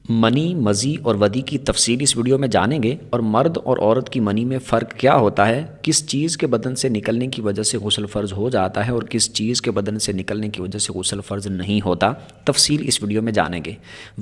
منی، مزی اور ودی کی تفصیل اس ویڈیو میں جانیں گے، اور مرد اور عورت کی منی میں فرق کیا ہوتا ہے، کس چیز کے بدن سے نکلنے کی وجہ سے غسل فرض ہو جاتا ہے اور کس چیز کے بدن سے نکلنے کی وجہ سے غسل فرض نہیں ہوتا، تفصیل اس ویڈیو میں جانیں گے۔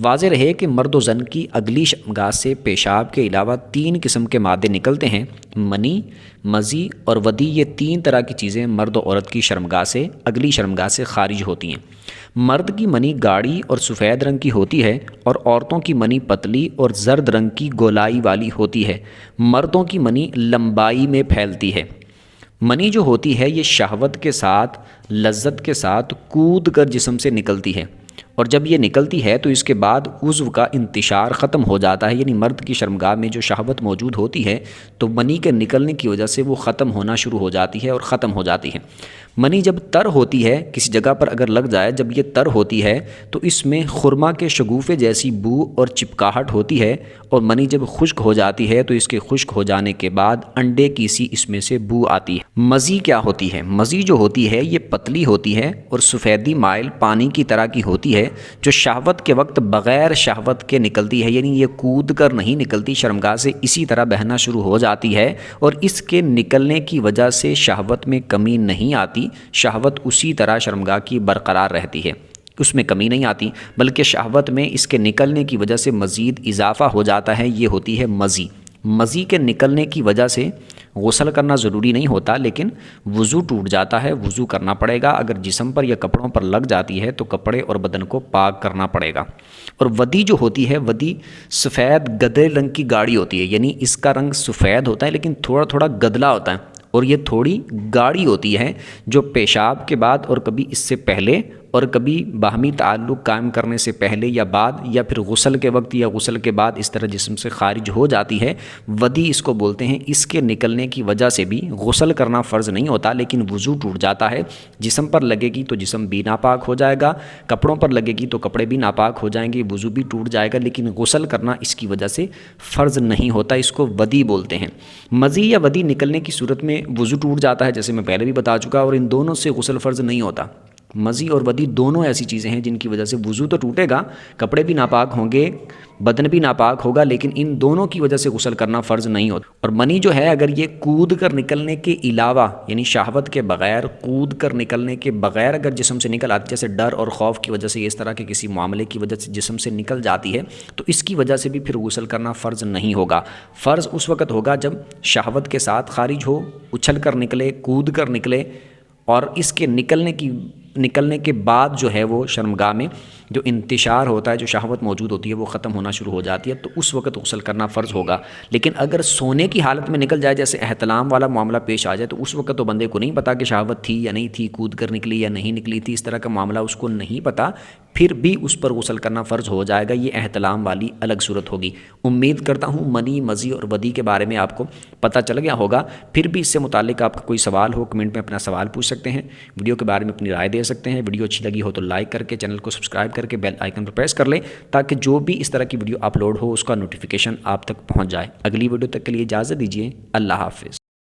واضح رہے کہ مرد و زن کی اگلی شرمگاہ سے پیشاب کے علاوہ 3 قسم کے مادے نکلتے ہیں۔ منی، مزی اور ودی، یہ 3 طرح کی چیزیں مرد و عورت کی شرمگاہ سے اگلی شرمگاہ سے خارج ہوتی ہیں۔ مرد کی منی گاڑھی اور سفید رنگ کی ہوتی ہے اور عورتوں کی منی پتلی اور زرد رنگ کی گولائی والی ہوتی ہے۔ مردوں کی منی لمبائی میں پھیلتی ہے۔ منی جو ہوتی ہے یہ شہوت کے ساتھ، لذت کے ساتھ کود کر جسم سے نکلتی ہے، اور جب یہ نکلتی ہے تو اس کے بعد عضو کا انتشار ختم ہو جاتا ہے، یعنی مرد کی شرمگاہ میں جو شہوت موجود ہوتی ہے تو منی کے نکلنے کی وجہ سے وہ ختم ہونا شروع ہو جاتی ہے اور ختم ہو جاتی ہے۔ منی جب تر ہوتی ہے، کسی جگہ پر اگر لگ جائے، جب یہ تر ہوتی ہے تو اس میں خرما کے شگوفے جیسی بو اور چپکاہٹ ہوتی ہے، اور منی جب خشک ہو جاتی ہے تو اس کے خشک ہو جانے کے بعد انڈے کی سی اس میں سے بو آتی ہے۔ مزی کیا ہوتی ہے؟ مزی جو ہوتی ہے یہ پتلی ہوتی ہے اور سفیدی مائل پانی کی طرح کی ہوتی ہے، جو شہوت کے وقت بغیر شہوت کے نکلتی ہے، یعنی یہ کود کر نہیں نکلتی، شرمگاہ سے اسی طرح بہنا شروع ہو جاتی ہے، اور اس کے نکلنے کی وجہ سے شہوت میں کمی نہیں آتی، شہوت اسی طرح شرمگاہ کی برقرار رہتی ہے، اس میں کمی نہیں آتی، بلکہ شہوت میں اس کے نکلنے کی وجہ سے مزید اضافہ ہو جاتا ہے، یہ ہوتی ہے مزی۔ مزی کے نکلنے کی وجہ سے غسل کرنا ضروری نہیں ہوتا، لیکن وضو ٹوٹ جاتا ہے، وضو کرنا پڑے گا۔ اگر جسم پر یا کپڑوں پر لگ جاتی ہے تو کپڑے اور بدن کو پاک کرنا پڑے گا۔ اور ودی جو ہوتی ہے، ودی سفید گدے رنگ کی گاڑھی ہوتی ہے، یعنی اس کا رنگ سفید ہوتا ہے لیکن تھوڑا تھوڑا گدلا ہوتا ہے، اور یہ تھوڑی گاڑھی ہوتی ہے، جو پیشاب کے بعد اور کبھی اس سے پہلے اور کبھی باہمی تعلق قائم کرنے سے پہلے یا بعد، یا پھر غسل کے وقت یا غسل کے بعد اس طرح جسم سے خارج ہو جاتی ہے۔ ودی اس کو بولتے ہیں۔ اس کے نکلنے کی وجہ سے بھی غسل کرنا فرض نہیں ہوتا، لیکن وضو ٹوٹ جاتا ہے۔ جسم پر لگے گی تو جسم بھی ناپاک ہو جائے گا، کپڑوں پر لگے گی تو کپڑے بھی ناپاک ہو جائیں گے، وضو بھی ٹوٹ جائے گا، لیکن غسل کرنا اس کی وجہ سے فرض نہیں ہوتا، اس کو ودی بولتے ہیں۔ مزی یا ودی نکلنے کی صورت میں وضو ٹوٹ جاتا ہے، جیسے میں پہلے بھی بتا چکا، اور ان دونوں سے غسل فرض نہیں ہوتا۔ مزی اور ودی دونوں ایسی چیزیں ہیں جن کی وجہ سے وضو تو ٹوٹے گا، کپڑے بھی ناپاک ہوں گے، بدن بھی ناپاک ہوگا، لیکن ان دونوں کی وجہ سے غسل کرنا فرض نہیں ہوتا۔ اور منی جو ہے، اگر یہ کود کر نکلنے کے علاوہ، یعنی شہوت کے بغیر، کود کر نکلنے کے بغیر اگر جسم سے نکل آتی، جیسے ڈر اور خوف کی وجہ سے، اس طرح کے کسی معاملے کی وجہ سے جسم سے نکل جاتی ہے، تو اس کی وجہ سے بھی پھر غسل کرنا فرض نہیں ہوگا۔ فرض اس وقت ہوگا جب شہوت کے ساتھ خارج ہو، اچھل کر نکلے، کود کر نکلے، اور اس کے نکلنے کے بعد جو ہے وہ شرمگاہ میں جو انتشار ہوتا ہے، جو شہوت موجود ہوتی ہے، وہ ختم ہونا شروع ہو جاتی ہے، تو اس وقت غسل کرنا فرض ہوگا۔ لیکن اگر سونے کی حالت میں نکل جائے، جیسے احتلام والا معاملہ پیش آ جائے، تو اس وقت تو بندے کو نہیں پتا کہ شہوت تھی یا نہیں تھی، کود کر نکلی یا نہیں نکلی تھی، اس طرح کا معاملہ اس کو نہیں پتا، پھر بھی اس پر غسل کرنا فرض ہو جائے گا۔ یہ احتلام والی الگ صورت ہوگی۔ امید کرتا ہوں منی، مزی اور ودی کے بارے میں آپ کو پتہ چل گیا ہوگا۔ پھر بھی اس سے متعلق آپ کا کوئی سوال ہو، کمنٹ میں اپنا سوال پوچھ سکتے ہیں، ویڈیو کے بارے میں اپنی رائے دے سکتے ہیں۔ ویڈیو اچھی لگی ہو تو لائک کر کے چینل کو سبسکرائب کر کے بیل آئیکن پر پریس کر لیں، تاکہ جو بھی اس طرح کی ویڈیو اپلوڈ ہو اس کا نوٹیفیکیشن آپ تک پہنچ جائے۔ اگلی ویڈیو تک کے لیے اجازت دیجیے۔ اللہ حافظ۔